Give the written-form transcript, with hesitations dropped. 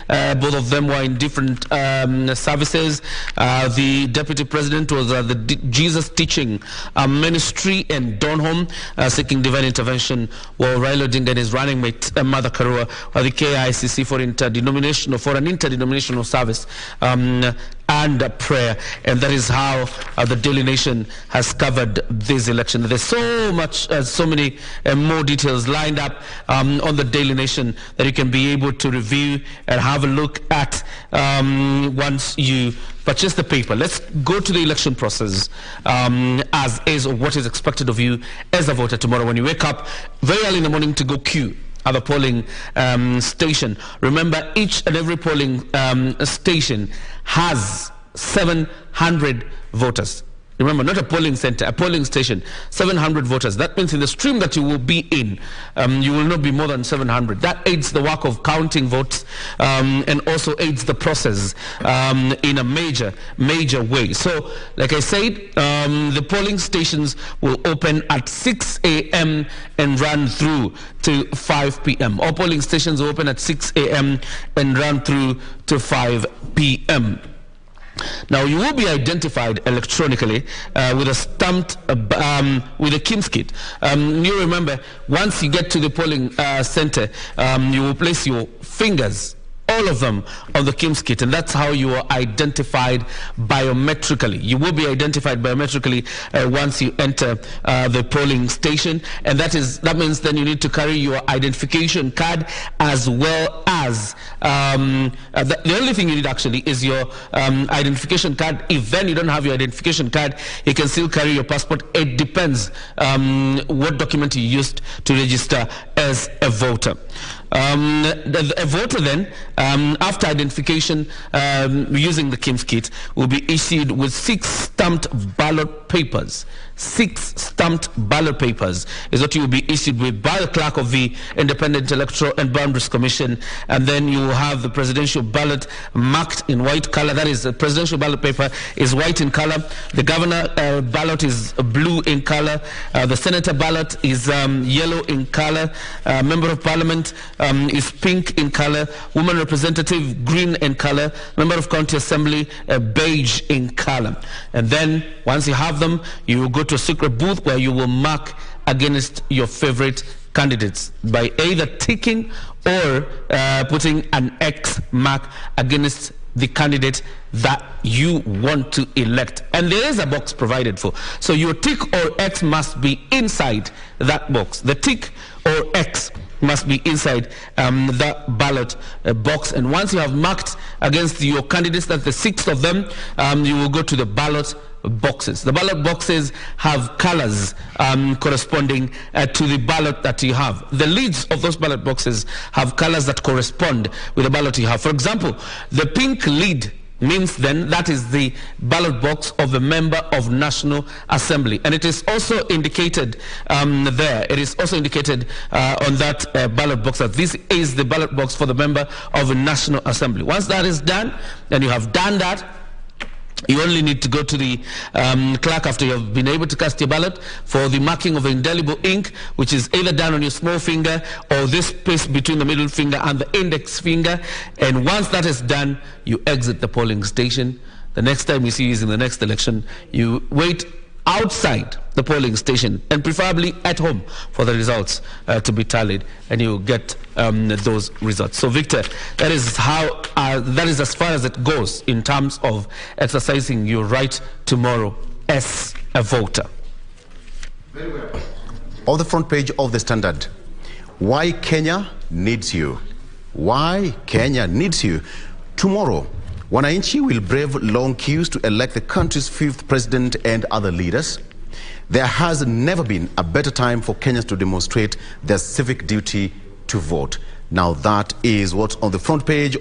Both of them were in different services. The deputy president was the Jesus Teaching Ministry in Donholm, seeking divine intervention, while Raila Odinga and his running mate Mother Karua are the KICC for an interdenominational service and prayer. And that is how the Daily Nation has covered this election. There's so much, so many more details lined up on the Daily Nation that you can be able to review and have a look at once you purchase the paper. Let's go to the election process as is what is expected of you as a voter tomorrow when you wake up very early in the morning to go queue at the polling station. Remember, each and every polling station has 700 voters. Remember, not a polling center, a polling station, 700 voters. That means in the stream that you will be in, you will not be more than 700. That aids the work of counting votes and also aids the process in a major way. So, like I said, the polling stations will open at 6 a.m. and run through to 5 p.m. All polling stations will open at 6 a.m. and run through to 5 p.m. Now, you will be identified electronically with a stamped, with a KIMS kit. You remember, once you get to the polling center, you will place your fingers, all of them, on the KIMS kit, and that's how you are identified biometrically. You will be identified biometrically once you enter the polling station, and that means then you need to carry your identification card as well as the only thing you need actually is your identification card. If then you don't have your identification card, you can still carry your passport. It depends what document you used to register as a voter. A voter then, after identification using the KIMS kit, will be issued with 6 stamped ballot papers. 6 stamped ballot papers is what you will be issued with by the clerk of the Independent Electoral and Boundaries Commission, and then you will have the presidential ballot marked in white color. That is, the presidential ballot paper is white in color. The governor ballot is blue in color. The senator ballot is yellow in color. Member of Parliament is pink in color. Woman representative, green in color. Member of County Assembly, beige in color. And then once you have them, you will go to a secret booth where you will mark against your favorite candidates by either ticking or putting an X mark against the candidate that you want to elect. And there is a box provided for. So your tick or X must be inside that box. The tick or X must be inside the ballot box. And once you have marked against your candidates, that's the 6 of them, you will go to the ballot boxes. The ballot boxes have colors corresponding to the ballot that you have. The lids of those ballot boxes have colors that correspond with the ballot you have. For example, the pink lid means then that is the ballot box of a member of National Assembly, and it is also indicated there. It is also indicated on that ballot box that this is the ballot box for the member of a National Assembly. Once that is done, then you have done that. You only need to go to the clerk after you have been able to cast your ballot for the marking of indelible ink, which is either done on your small finger or this space between the middle finger and the index finger. And once that is done, you exit the polling station. The next time you see you in the next election, you wait outside the polling station and preferably at home for the results to be tallied, and you get those results. So, Victor, that is how that is as far as it goes in terms of exercising your right tomorrow as a voter. Very well. On the front page of the Standard, why Kenya needs you. Why Kenya needs you. Tomorrow, Wananchi will brave long queues to elect the country's 5th president and other leaders. There has never been a better time for Kenyans to demonstrate their civic duty to vote. Now that is what's on the front page